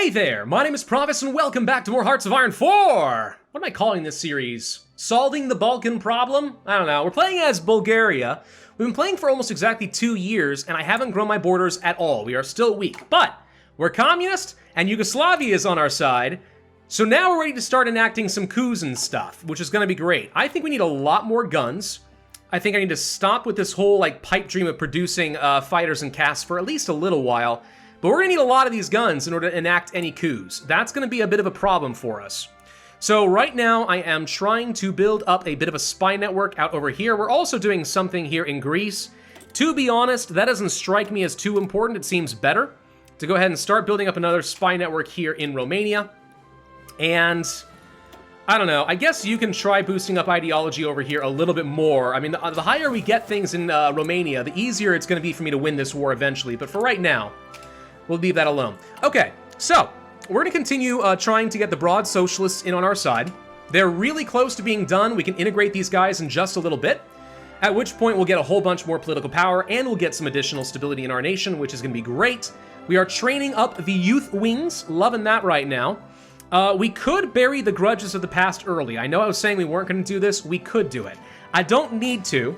Hey there, my name is Pravus and welcome back to more Hearts of Iron 4! What am I calling this series? Solving the Balkan Problem? I don't know. We're playing as Bulgaria. We've been playing for almost exactly 2 years and I haven't grown my borders at all. We are still weak, but we're communist and Yugoslavia is on our side. So now we're ready to start enacting some coups and stuff, which is going to be great. I think we need a lot more guns. I think I need to stop with this whole pipe dream of producing fighters and casks for at least a little while. But we're going to need a lot of these guns in order to enact any coups. That's going to be a bit of a problem for us. So right now, I am trying to build up a bit of a spy network out over here. We're also doing something here in Greece. To be honest, that doesn't strike me as too important. It seems better to go ahead and start building up another spy network here in Romania. And I don't know, I guess you can try boosting up ideology over here a little bit more. I mean, the higher we get things in Romania, the easier it's going to be for me to win this war eventually. But for right now, we'll leave that alone. Okay, so we're going to continue trying to get the broad socialists in on our side. They're really close to being done. We can integrate these guys in just a little bit, at which point we'll get a whole bunch more political power and we'll get some additional stability in our nation, which is going to be great. We are training up the youth wings, loving that right now. We could bury the grudges of the past early. I know I was saying we weren't going to do this. We could do it. I don't need to,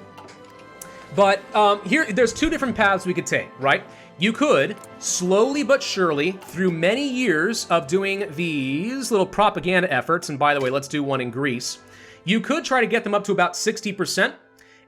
but there's 2 different paths we could take, right? You could, slowly but surely, through many years of doing these little propaganda efforts, and by the way, let's do one in Greece, you could try to get them up to about 60%,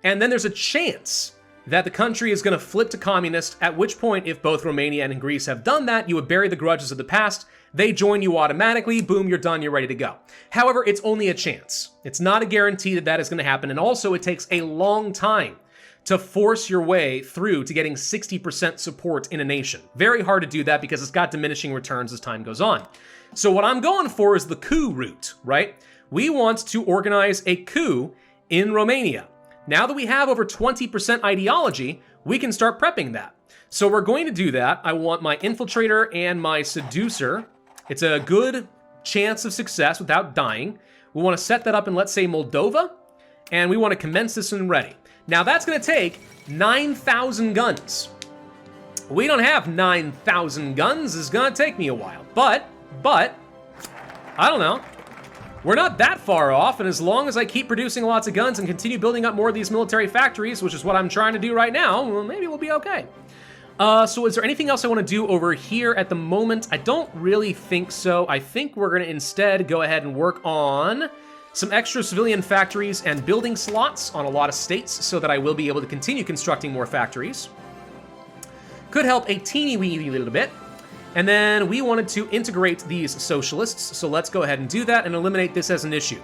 and then there's a chance that the country is going to flip to communist, at which point, if both Romania and Greece have done that, you would bury the grudges of the past, they join you automatically, boom, you're done, you're ready to go. However, it's only a chance. It's not a guarantee that that is going to happen, and also it takes a long time to force your way through to getting 60% support in a nation. Very hard to do that because it's got diminishing returns as time goes on. So what I'm going for is the coup route, right? We want to organize a coup in Romania. Now that we have over 20% ideology, we can start prepping that. So we're going to do that. I want my infiltrator and my seducer. It's a good chance of success without dying. We want to set that up in, let's say, Moldova, and we want to commence this and ready. Now that's going to take 9,000 guns. We don't have 9,000 guns. It's going to take me a while. But, I don't know. We're not that far off, and as long as I keep producing lots of guns and continue building up more of these military factories, which is what I'm trying to do right now, well, maybe we'll be okay. So is there anything else I want to do over here at the moment? I don't really think so. I think we're going to instead go ahead and work on some extra civilian factories and building slots on a lot of states so that I will be able to continue constructing more factories. Could help a teeny-weeny little bit. And then we wanted to integrate these socialists, so let's go ahead and do that and eliminate this as an issue.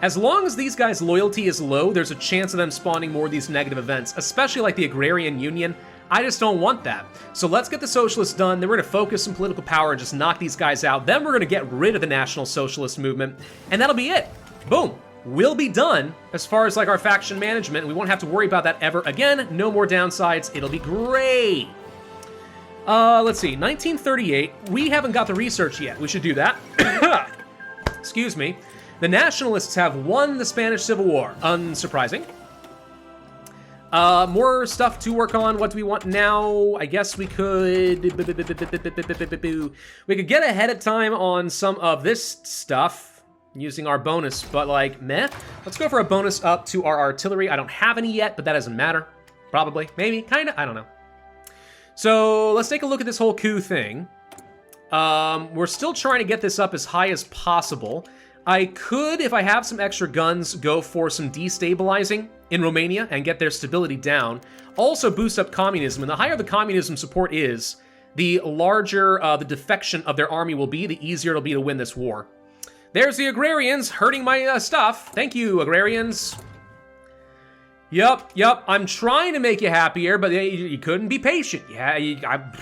As long as these guys' loyalty is low, there's a chance of them spawning more of these negative events, especially like the Agrarian Union. I just don't want that. So let's get the socialists done, then we're going to focus some political power and just knock these guys out. Then we're going to get rid of the National Socialist movement, and that'll be it. Boom. We'll be done as far as our faction management. We won't have to worry about that ever again. No more downsides. It'll be great. Let's see. 1938. We haven't got the research yet. We should do that. Excuse me. The Nationalists have won the Spanish Civil War. Unsurprising. More stuff to work on. What do we want now? I guess we could get ahead of time on some of this stuff using our bonus, but meh. Let's go for a bonus up to our artillery. I don't have any yet, but that doesn't matter. Probably, maybe, kinda, I don't know. So let's take a look at this whole coup thing. We're still trying to get this up as high as possible. I could, if I have some extra guns, go for some destabilizing in Romania and get their stability down. Also boost up communism, and the higher the communism support is, the larger the defection of their army will be, the easier it'll be to win this war. There's the Agrarians hurting my stuff. Thank you, Agrarians. Yup. I'm trying to make you happier, but you couldn't be patient. Yeah, I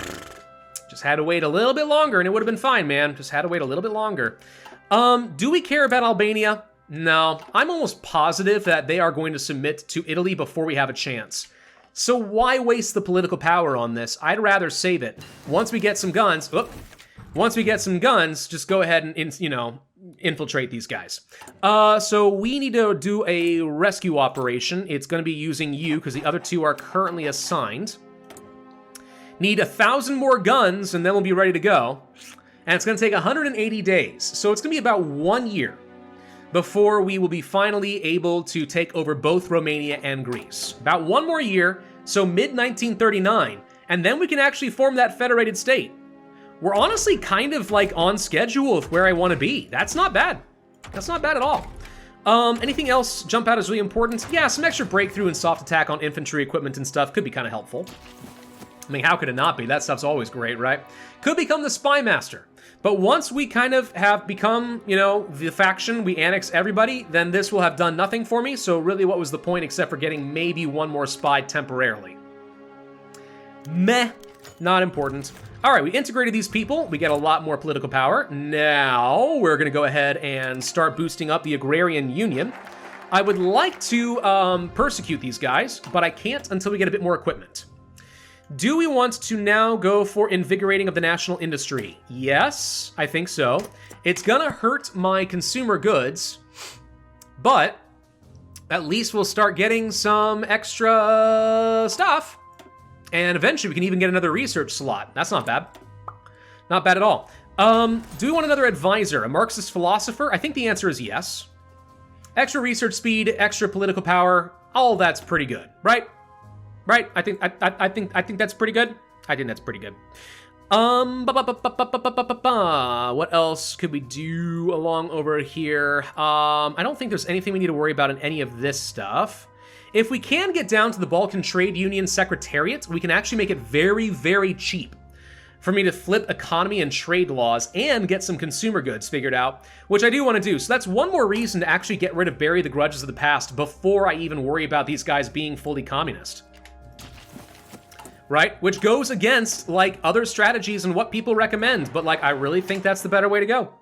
just had to wait a little bit longer, and it would have been fine, man. Just had to wait a little bit longer. Do we care about Albania? No. I'm almost positive that they are going to submit to Italy before we have a chance. So why waste the political power on this? I'd rather save it. Once we get some guns, just go ahead and, infiltrate these guys. So we need to do a rescue operation. It's going to be using you because the other 2 are currently assigned. Need 1,000 more guns and then we'll be ready to go. And it's going to take 180 days. So it's going to be about 1 year before we will be finally able to take over both Romania and Greece. About 1 more year, so mid-1939, and then we can actually form that federated state. We're honestly kind of like on schedule with where I want to be. That's not bad. That's not bad at all. Anything else jump out as really important? Yeah, some extra breakthrough and soft attack on infantry equipment and stuff could be kind of helpful. I mean, how could it not be? That stuff's always great, right? Could become the spy master. But once we kind of have become, you know, the faction, we annex everybody, then this will have done nothing for me. So really, what was the point except for getting maybe 1 more spy temporarily? Meh. Not important. All right, we integrated these people. We get a lot more political power. Now we're going to go ahead and start boosting up the Agrarian Union. I would like to persecute these guys, but I can't until we get a bit more equipment. Do we want to now go for invigorating of the national industry? Yes, I think so. It's gonna hurt my consumer goods, but at least we'll start getting some extra stuff. And eventually we can even get another research slot. That's not bad. Not bad at all. Do we want another advisor, a Marxist philosopher? I think the answer is yes. Extra research speed, extra political power, all that's pretty good, right? Right? I think that's pretty good. I think that's pretty good. What else could we do along over here? I don't think there's anything we need to worry about in any of this stuff. If we can get down to the Balkan Trade Union Secretariat, we can actually make it very, very cheap for me to flip economy and trade laws and get some consumer goods figured out, which I do want to do. So that's 1 more reason to actually get rid of bury the grudges of the past before I even worry about these guys being fully communist. Right? Which goes against, like, other strategies and what people recommend, but, like, I really think that's the better way to go.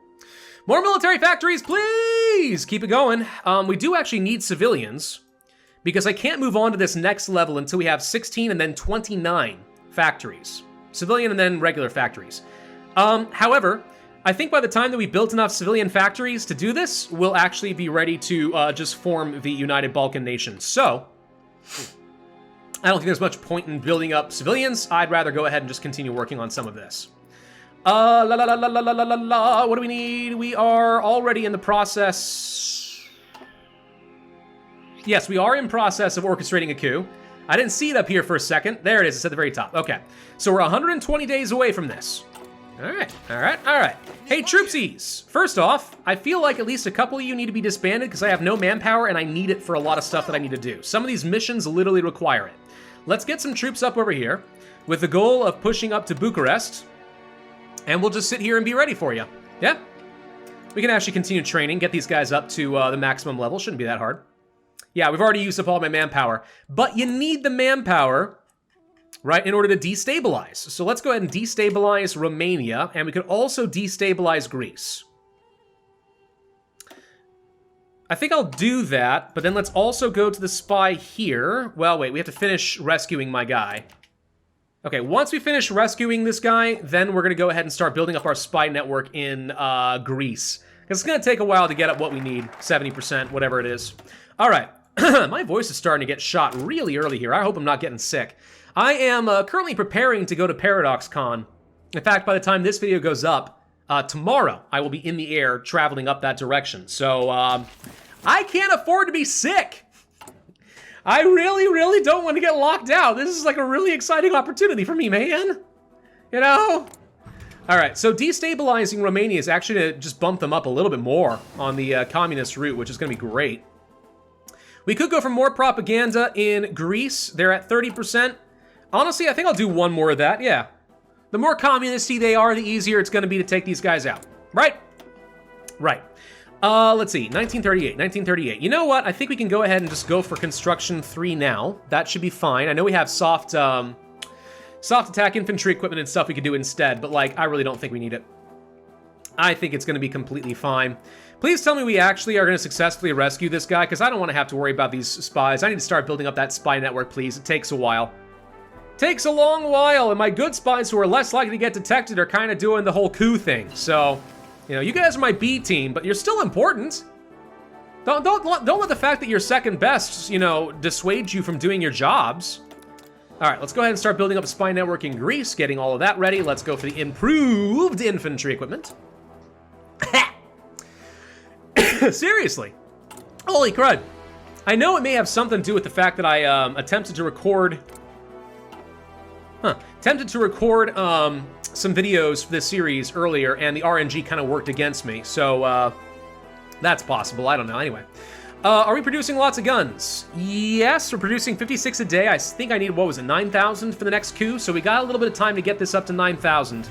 More military factories, please! Keep it going. We do actually need civilians, because I can't move on to this next level until we have 16 and then 29 factories. Civilian and then regular factories. However, I think by the time that we built enough civilian factories to do this, we'll actually be ready to just form the United Balkan Nation. So, I don't think there's much point in building up civilians. I'd rather go ahead and just continue working on some of this. What do we need? We are already in the process. Yes, we are in process of orchestrating a coup. I didn't see it up here for a second. There it is. It's at the very top. Okay. So we're 120 days away from this. All right. Hey, troopsies. First off, I feel like at least a couple of you need to be disbanded because I have no manpower and I need it for a lot of stuff that I need to do. Some of these missions literally require it. Let's get some troops up over here with the goal of pushing up to Bucharest, and we'll just sit here and be ready for you. Yeah? We can actually continue training, get these guys up to the maximum level. Shouldn't be that hard. Yeah, we've already used up all my manpower, but you need the manpower, right, in order to destabilize. So let's go ahead and destabilize Romania, and we could also destabilize Greece. I think I'll do that, but then let's also go to the spy here. Well, wait, we have to finish rescuing my guy. Okay, once we finish rescuing this guy, then we're going to go ahead and start building up our spy network in Greece. Because it's going to take a while to get up what we need, 70%, whatever it is. All right, my voice is starting to get shot really early here. I hope I'm not getting sick. I am currently preparing to go to ParadoxCon. In fact, by the time this video goes up, tomorrow, I will be in the air traveling up that direction. So, I can't afford to be sick. I really, really don't want to get locked out. This is like a really exciting opportunity for me, man. You know? All right, so destabilizing Romania is actually to just bump them up a little bit more on the communist route, which is going to be great. We could go for more propaganda in Greece. They're at 30%. Honestly, I think I'll do 1 more of that, yeah. The more communist-y they are, the easier it's going to be to take these guys out. Right? Right. Let's see, 1938. You know what? I think we can go ahead and just go for Construction 3 now. That should be fine. I know we have soft attack infantry equipment and stuff we could do instead, but, like, I really don't think we need it. I think it's going to be completely fine. Please tell me we actually are going to successfully rescue this guy, because I don't want to have to worry about these spies. I need to start building up that spy network, please. It takes a while. Takes a long while, and my good spies who are less likely to get detected are kind of doing the whole coup thing, so... You know, you guys are my B team, but you're still important. Don't let the fact that you're second best, you know, dissuade you from doing your jobs. All right, let's go ahead and start building up a spy network in Greece, getting all of that ready. Let's go for the improved infantry equipment. Seriously. Holy crud. I know it may have something to do with the fact that I attempted to record some videos for this series earlier, and the RNG kind of worked against me. So that's possible. I don't know. Anyway. Are we producing lots of guns? Yes, we're producing 56 a day. I think I need, 9,000 for the next coup? So we got a little bit of time to get this up to 9,000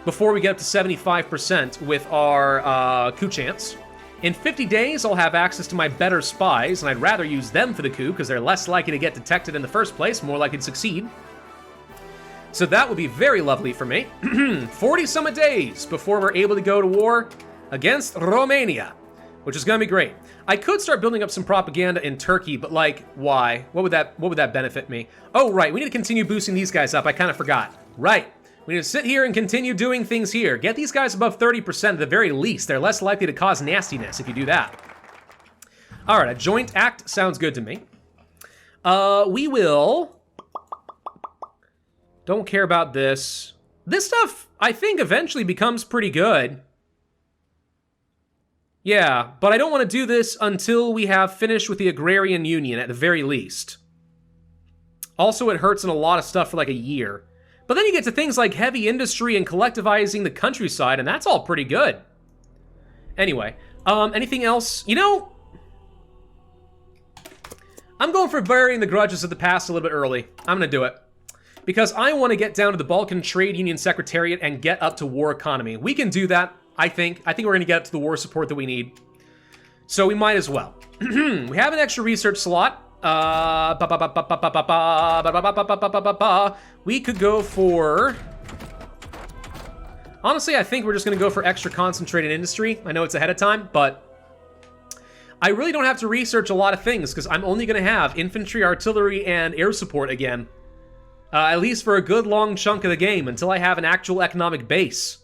before we get up to 75% with our coup chance. In 50 days, I'll have access to my better spies, and I'd rather use them for the coup because they're less likely to get detected in the first place, more likely to succeed. So that would be very lovely for me. 40-some days before we're able to go to war against Romania, which is going to be great. I could start building up some propaganda in Turkey, but like, why? What would that benefit me? Oh, right, we need to continue boosting these guys up. I kind of forgot. Right. We need to sit here and continue doing things here. Get these guys above 30% at the very least. They're less likely to cause nastiness if you do that. All right, a joint act sounds good to me. We will... Don't care about this. This stuff, I think, eventually becomes pretty good. Yeah, but I don't want to do this until we have finished with the Agrarian Union, at the very least. Also, it hurts in a lot of stuff for like a year. But then you get to things like heavy industry and collectivizing the countryside, and that's all pretty good. Anyway, anything else? You know, I'm going for burying the grudges of the past a little bit early. I'm going to do it. Because I want to get down to the Balkan Trade Union Secretariat and get up to war economy. We can do that. I think we're going to get up to the war support that we need. So we might as well. We have an extra research slot. We could go for... Honestly, I think we're just going to go for extra concentrated industry. I know it's ahead of time, but I really don't have to research a lot of things because I'm only going to have infantry, artillery, and air support again. At least for a good long chunk of the game until I have an actual economic base.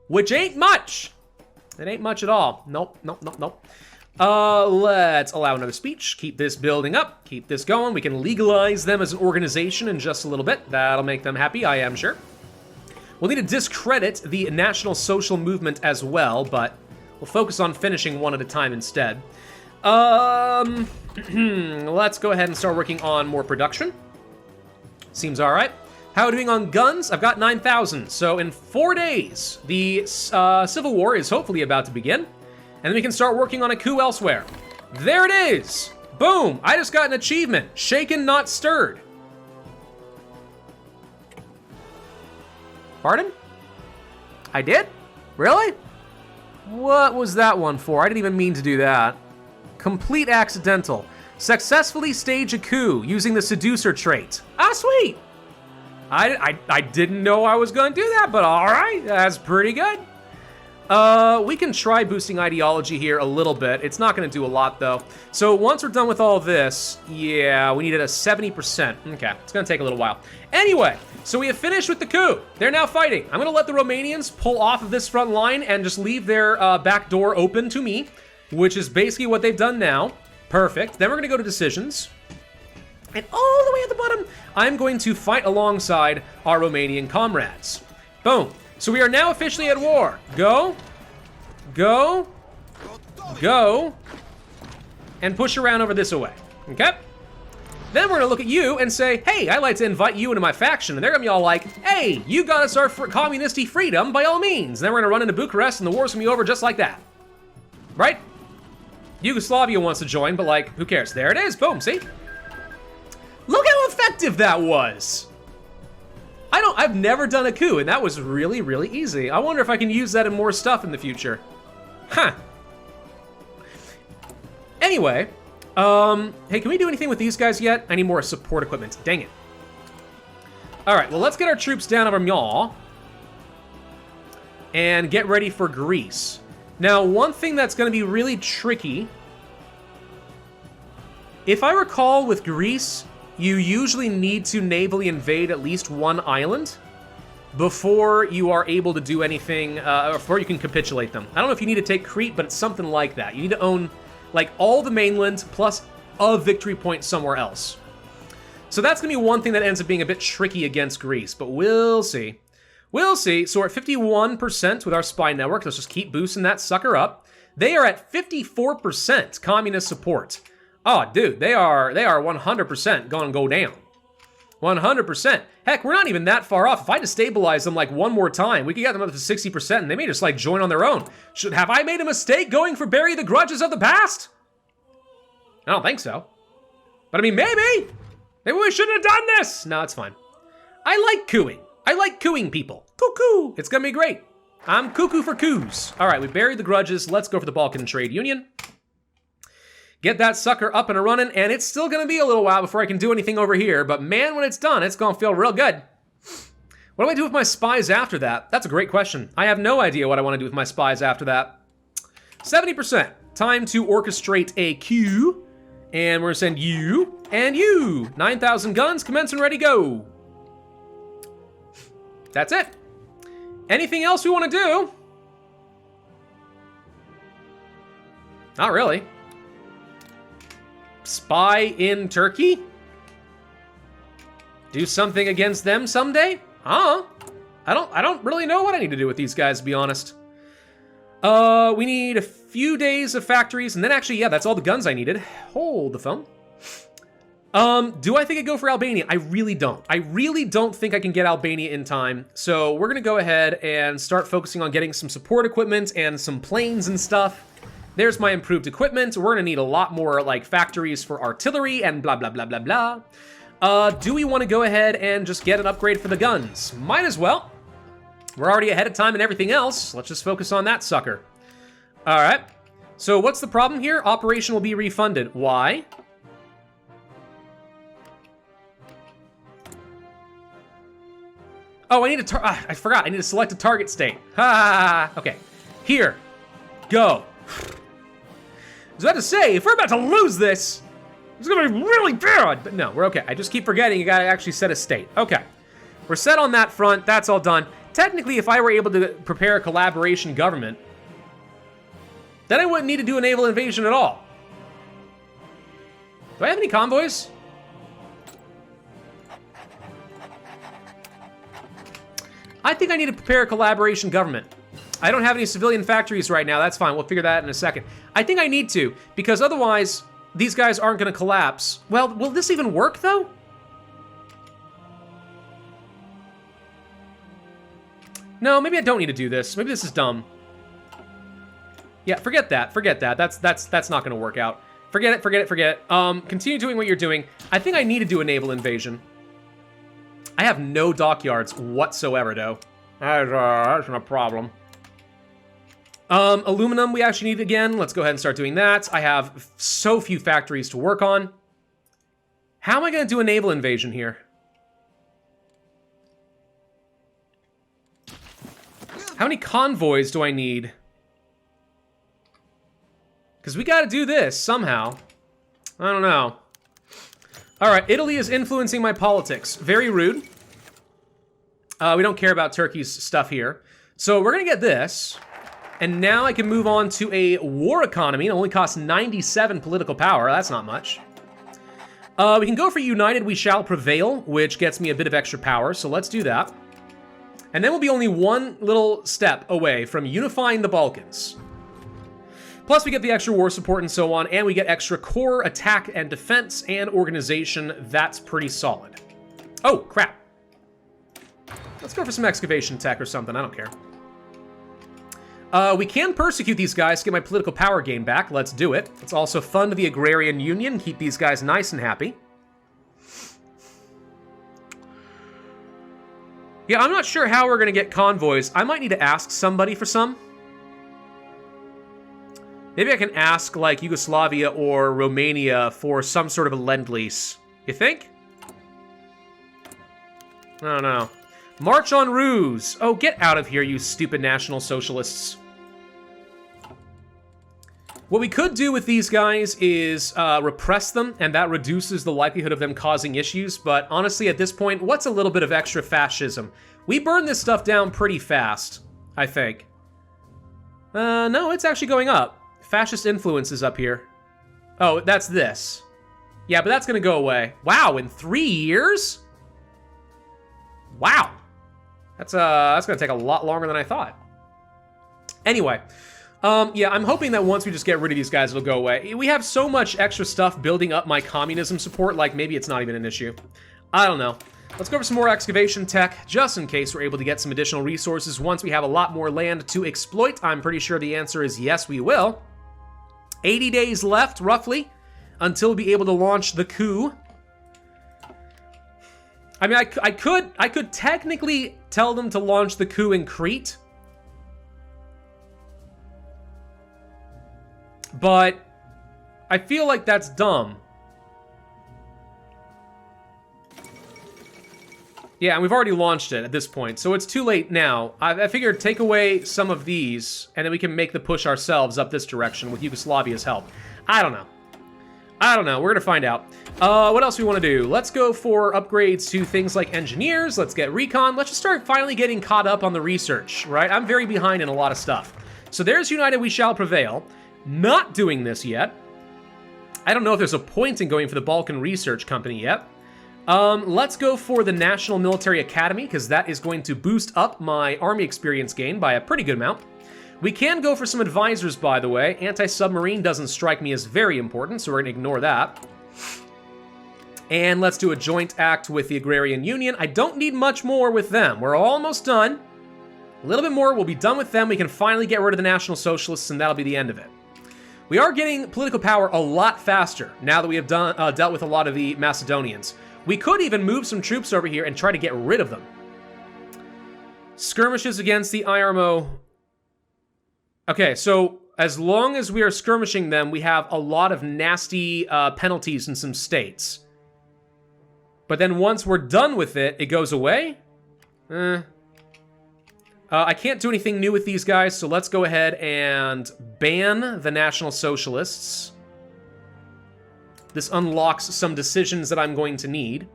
Which ain't much. It ain't much at all. Nope. Let's allow another speech. Keep this building up. Keep this going. We can legalize them as an organization in just a little bit. That'll make them happy, I am sure. We'll need to discredit the National Social Movement as well, but we'll focus on finishing one at a time instead. Let's go ahead and start working on more production. Seems all right. How are we doing on guns? I've got 9,000. So in 4 days, the Civil War is hopefully about to begin. And then we can start working on a coup elsewhere. There it is. Boom. I just got an achievement. Shaken, not stirred. Pardon? I did? Really? What was that one for? I didn't even mean to do that. Complete accidental. Successfully stage a coup using the seducer trait. Ah, sweet. I didn't know I was going to do that, but all right, that's pretty good. We can try boosting ideology here a little bit. It's not going to do a lot, though. So once we're done with all this, yeah, we needed a 70%. Okay, it's going to take a little while. Anyway, so we have finished with the coup. They're now fighting. I'm going to let the Romanians pull off of this front line and just leave their back door open to me, which is basically what they've done now. Perfect. Then we're going to go to decisions. And all the way at the bottom, I'm going to fight alongside our Romanian comrades. Boom. So we are now officially at war. Go. Go. Go. And push around over this way. Okay? Then we're going to look at you and say, hey, I'd like to invite you into my faction. And they're going to be all like, hey, you got us our communisty freedom by all means. And then we're going to run into Bucharest and the war's going to be over just like that. Right? Yugoslavia wants to join, but like, who cares? There it is. Boom. See? Look how effective that was. I've never done a coup, and that was really, really easy. I wonder if I can use that in more stuff in the future. Huh. Anyway, hey, can we do anything with these guys yet? I need more support equipment. Dang it. All right, well, let's get our troops down over Myaw and get ready for Greece. Now, one thing that's going to be really tricky, if I recall with Greece, you usually need to navally invade at least one island before you are able to do anything, before you can capitulate them. I don't know if you need to take Crete, but it's something like that. You need to own, like, all the mainland plus a victory point somewhere else. So that's going to be one thing that ends up being a bit tricky against Greece, but we'll see. We'll see. So we're at 51% with our spy network. Let's just keep boosting that sucker up. They are at 54% communist support. Oh, dude, they are 100% going to go down. 100%. Heck, we're not even that far off. If I destabilize them like one more time, we could get them up to 60%, and they may just like join on their own. Have I made a mistake going for bury the grudges of the past? I don't think so. But I mean, maybe we shouldn't have done this. No, it's fine. I like cooing. I like cooing people. Cuckoo. It's gonna be great. I'm cuckoo for coos. All right, we buried the grudges. Let's go for the Balkan Trade Union. Get that sucker up and running, and it's still gonna be a little while before I can do anything over here, but man, when it's done, it's gonna feel real good. What do I do with my spies after that? That's a great question. I have no idea what I wanna do with my spies after that. 70%. Time to orchestrate a coup, and we're gonna send you and you. 9,000 guns, commence and ready, go. That's it. Anything else we wanna do? Not really. Spy in Turkey? Do something against them someday? Huh? I don't really know what I need to do with these guys, to be honest. We need a few days of factories, and then actually, yeah, that's all the guns I needed. Hold the phone. Do I think I'd go for Albania? I really don't. I really don't think I can get Albania in time. So we're gonna go ahead and start focusing on getting some support equipment and some planes and stuff. There's my improved equipment. We're gonna need a lot more like factories for artillery and blah, blah, blah, blah, blah. Do we wanna go ahead and just get an upgrade for the guns? Might as well. We're already ahead of time and everything else. Let's just focus on that sucker. All right. So what's the problem here? Operation will be refunded. Why? Oh, I need I forgot. I need to select a target state. Ha! Okay. Here. Go. I was about to say, if we're about to lose this, it's gonna be really bad. But no, we're okay. I just keep forgetting you gotta actually set a state. Okay. We're set on that front. That's all done. Technically, if I were able to prepare a collaboration government, then I wouldn't need to do a naval invasion at all. Do I have any convoys? I think I need to prepare a collaboration government. I don't have any civilian factories right now. That's fine. We'll figure that out in a second. I think I need to, because otherwise, these guys aren't going to collapse. Well, will this even work, though? No, maybe I don't need to do this. Maybe this is dumb. Yeah, forget that. Forget that. That's not going to work out. Forget it. Forget it. Forget it. Continue doing what you're doing. I think I need to do a naval invasion. I have no dockyards whatsoever, though. That's no problem. Aluminum we actually need again. Let's go ahead and start doing that. I have so few factories to work on. How am I going to do a naval invasion here? How many convoys do I need? Because we got to do this somehow. I don't know. All right, Italy is influencing my politics. Very rude. We don't care about Turkey's stuff here. So we're going to get this. And now I can move on to a war economy. It only costs 97 political power. That's not much. We can go for United We Shall Prevail, which gets me a bit of extra power. So let's do that. And then we'll be only one little step away from unifying the Balkans. Plus, we get the extra war support and so on, and we get extra core, attack, and defense, and organization. That's pretty solid. Oh, crap. Let's go for some excavation tech or something. I don't care. We can persecute these guys to get my political power gain back. Let's do it. Let's also fund the Agrarian Union, keep these guys nice and happy. Yeah, I'm not sure how we're going to get convoys. I might need to ask somebody for some. Maybe I can ask, like, Yugoslavia or Romania for some sort of a lend-lease. You think? I don't know. March on Ruse. Oh, get out of here, you stupid National Socialists. What we could do with these guys is repress them, and that reduces the likelihood of them causing issues. But honestly, at this point, what's a little bit of extra fascism? We burn this stuff down pretty fast, I think. No, it's actually going up. Fascist influence is up here. Oh, that's this. Yeah, but that's going to go away. Wow, in 3 years? Wow. That's going to take a lot longer than I thought. Anyway, yeah, I'm hoping that once we just get rid of these guys, it'll go away. We have so much extra stuff building up my communism support, like maybe it's not even an issue. I don't know. Let's go for some more excavation tech, just in case we're able to get some additional resources once we have a lot more land to exploit. I'm pretty sure the answer is yes, we will. 80 days left, roughly, until we'll be able to launch the coup. I mean, I could technically tell them to launch the coup in Crete, but I feel like that's dumb. Yeah, and we've already launched it at this point, so it's too late now. I figured take away some of these, and then we can make the push ourselves up this direction with Yugoslavia's help. I don't know. We're gonna find out. What else do we want to do? Let's go for upgrades to things like engineers. Let's get recon. Let's just start finally getting caught up on the research, right? I'm very behind in a lot of stuff. So there's United We Shall Prevail. Not doing this yet. I don't know if there's a point in going for the Balkan Research Company yet. Let's go for the National Military Academy, because that is going to boost up my army experience gain by a pretty good amount. We can go for some advisors, by the way. Anti-submarine doesn't strike me as very important, so we're going to ignore that. And let's do a joint act with the Agrarian Union. I don't need much more with them. We're almost done. A little bit more, we'll be done with them. We can finally get rid of the National Socialists, and that'll be the end of it. We are getting political power a lot faster now that we have dealt with a lot of the Macedonians. We could even move some troops over here and try to get rid of them. Skirmishes against the IRMO. Okay, so as long as we are skirmishing them, we have a lot of nasty penalties in some states. But then once we're done with it, it goes away? I can't do anything new with these guys, so let's go ahead and ban the National Socialists. This unlocks some decisions that I'm going to need.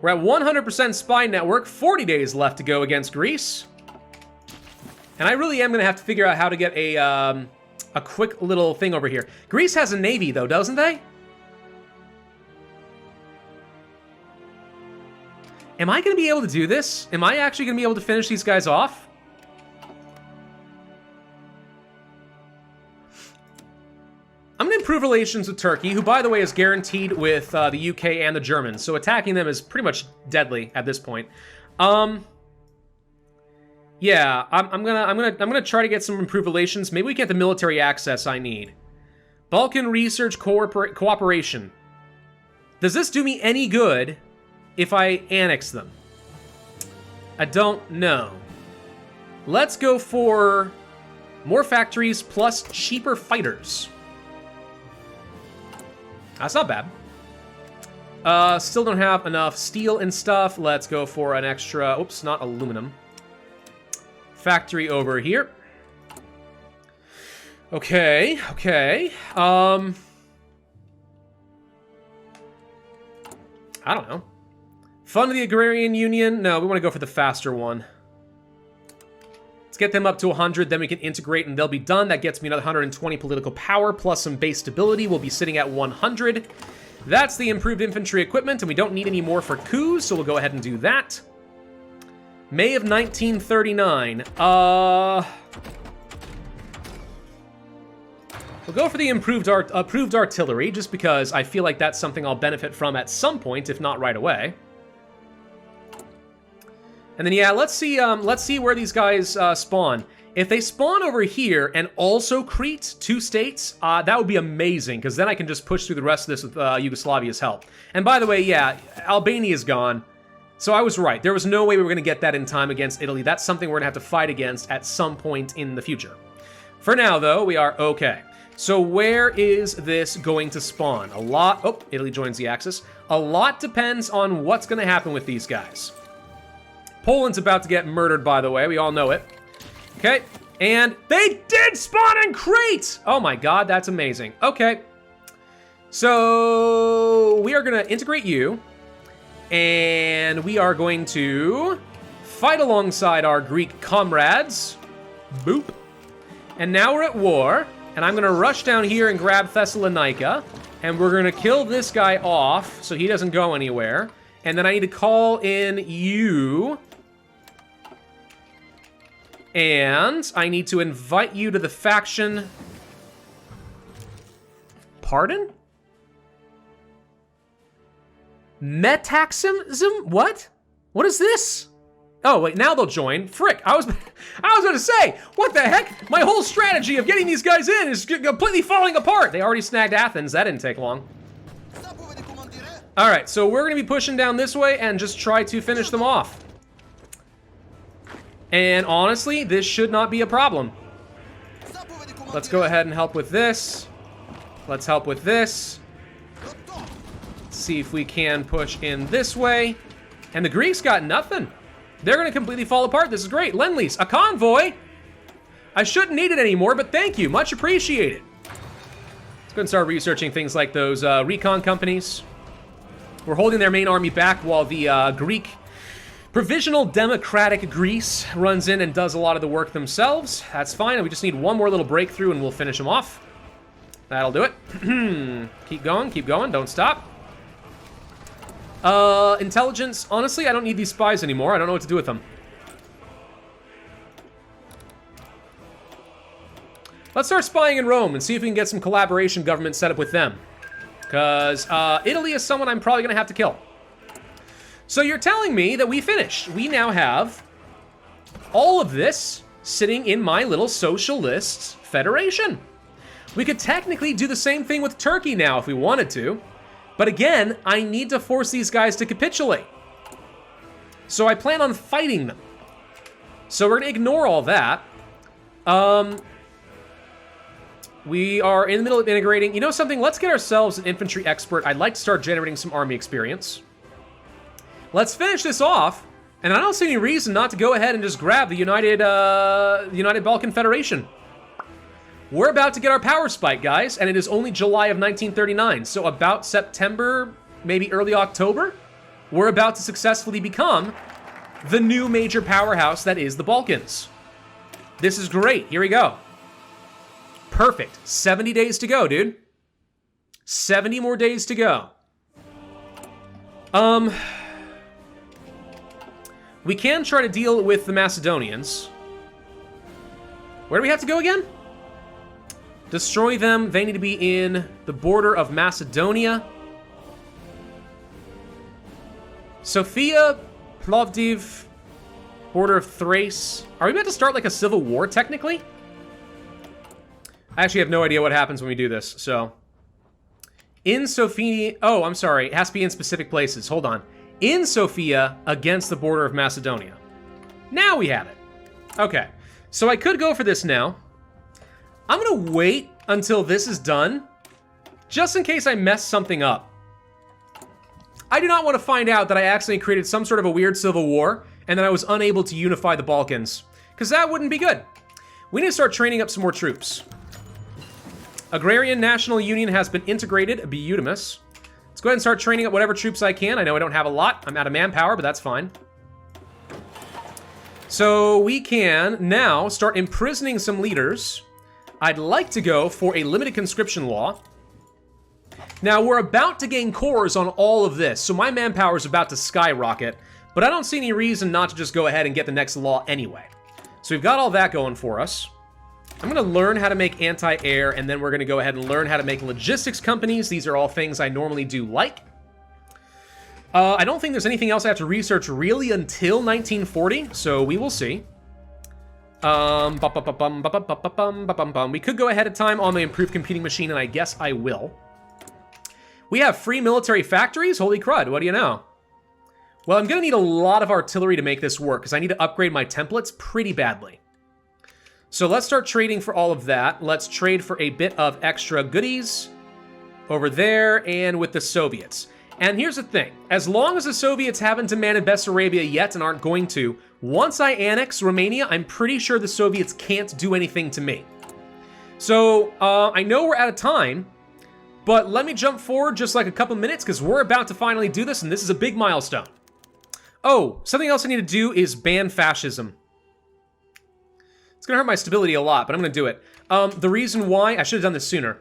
We're at 100% spy network, 40 days left to go against Greece. And I really am going to have to figure out how to get a quick little thing over here. Greece has a navy, though, doesn't they? Am I going to be able to do this? Am I actually going to be able to finish these guys off? I'm going to improve relations with Turkey, who, by the way, is guaranteed with the UK and the Germans, so attacking them is pretty much deadly at this point. Yeah, I'm gonna try to get some improved relations. Maybe we get the military access I need. Balkan Research Cooperation. Does this do me any good if I annex them? I don't know. Let's go for more factories plus cheaper fighters. That's not bad. Still don't have enough steel and stuff. Let's go for an extra, oops, not aluminum. Factory over here. Okay. I don't know. Fund the Agrarian Union? No, we want to go for the faster one. Let's get them up to 100, then we can integrate and they'll be done. That gets me another 120 political power plus some base stability. We'll be sitting at 100. That's the improved infantry equipment, and we don't need any more for coups, so we'll go ahead and do that. May of 1939. We'll go for the improved artillery, just because I feel like that's something I'll benefit from at some point, if not right away. And then, yeah, let's see where these guys spawn. If they spawn over here and also Crete, 2 states, that would be amazing, because then I can just push through the rest of this with Yugoslavia's help. And by the way, yeah, Albania's gone. So I was right. There was no way we were going to get that in time against Italy. That's something we're going to have to fight against at some point in the future. For now, though, we are okay. So where is this going to spawn? A lot... Oh, Italy joins the Axis. A lot depends on what's going to happen with these guys. Poland's about to get murdered, by the way. We all know it. Okay. And they did spawn in Crete! Oh my god, that's amazing. Okay. So we are going to integrate you. And we are going to fight alongside our Greek comrades. Boop. And now we're at war. And I'm gonna rush down here and grab Thessalonica. And we're gonna kill this guy off so he doesn't go anywhere. And then I need to call in you. And I need to invite you to the faction. Pardon? Metaxism? What? What is this? Oh, wait, now they'll join. Frick, I was gonna say, what the heck? My whole strategy of getting these guys in is completely falling apart. They already snagged Athens. That didn't take long. All right, so we're gonna be pushing down this way and just try to finish them off. And honestly, this should not be a problem. Let's go ahead and help with this. Let's help with this. See if we can push in this way. And the Greeks got nothing. They're gonna completely fall apart. This is great. Lend-Lease, a convoy. I shouldn't need it anymore, but thank you, much appreciated. Let's go and start researching things like those recon companies. We're holding their main army back while the Greek Provisional Democratic Greece runs in and does a lot of the work themselves. That's fine, we just need one more little breakthrough and we'll finish them off. That'll do it. Keep going, don't stop. Intelligence, honestly, I don't need these spies anymore. I don't know what to do with them. Let's start spying in Rome and see if we can get some collaboration government set up with them. Because Italy is someone I'm probably gonna have to kill. So you're telling me that we finished. We now have all of this sitting in my little socialist federation. We could technically do the same thing with Turkey now if we wanted to. But again, I need to force these guys to capitulate. So I plan on fighting them. So we're gonna ignore all that. We are in the middle of integrating. You know something? Let's get ourselves an infantry expert. I'd like to start generating some army experience. Let's finish this off. And I don't see any reason not to go ahead and just grab the United Balkan Federation. We're about to get our power spike, guys, and it is only July of 1939, so about September, maybe early October, we're about to successfully become the new major powerhouse that is the Balkans. This is great. Here we go. Perfect. 70 days to go, dude. 70 more days to go. We can try to deal with the Macedonians. Where do we have to go again? Destroy them. They need to be in the border of Macedonia. Sofia, Plovdiv, border of Thrace. Are we about to start like a civil war, technically? I actually have no idea what happens when we do this, so. In Sofia, oh, I'm sorry. It has to be in specific places. Hold on. In Sofia against the border of Macedonia. Now we have it. Okay, so I could go for this now. I'm gonna wait until this is done, just in case I mess something up. I do not want to find out that I accidentally created some sort of a weird civil war, and that I was unable to unify the Balkans, because that wouldn't be good. We need to start training up some more troops. Agrarian National Union has been integrated, Beautimus. Let's go ahead and start training up whatever troops I can. I know I don't have a lot. I'm out of manpower, but that's fine. So we can now start imprisoning some leaders. I'd like to go for a limited conscription law. Now, we're about to gain cores on all of this, so my manpower is about to skyrocket, but I don't see any reason not to just go ahead and get the next law anyway. So we've got all that going for us. I'm going to learn how to make anti-air, and then we're going to go ahead and learn how to make logistics companies. These are all things I normally do like. I don't think there's anything else I have to research really until 1940, so we will see. We could go ahead of time on the improved computing machine, and I guess I will. We have free military factories? Holy crud, what do you know? Well, I'm gonna need a lot of artillery to make this work, because I need to upgrade my templates pretty badly. So let's start trading for all of that. Let's trade for a bit of extra goodies over there and with the Soviets. And here's the thing. As long as the Soviets haven't demanded Bessarabia yet and aren't going to, once I annex Romania, I'm pretty sure the Soviets can't do anything to me. So, I know we're out of time, but let me jump forward just like a couple minutes because we're about to finally do this, and this is a big milestone. Oh, something else I need to do is ban fascism. It's gonna hurt my stability a lot, but I'm gonna do it. The reason why, I should have done this sooner.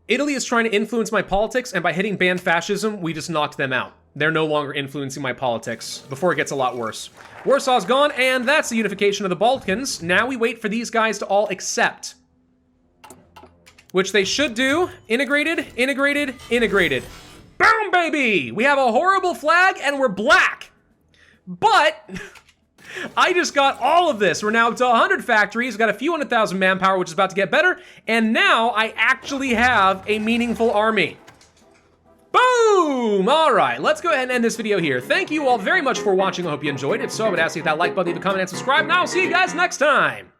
Italy is trying to influence my politics, and by hitting ban fascism, we just knocked them out. They're no longer influencing my politics before it gets a lot worse. Warsaw's gone, and that's the unification of the Balkans. Now we wait for these guys to all accept. Which they should do. Integrated, integrated, integrated. Boom, baby! We have a horrible flag, and we're black! But I just got all of this. We're now up to 100 factories, got a few 100,000 manpower, which is about to get better, and now I actually have a meaningful army. Boom! All right, let's go ahead and end this video here. Thank you all very much for watching. I hope you enjoyed. If so, I would ask you to hit that like button, leave a comment, and subscribe, and I'll see you guys next time.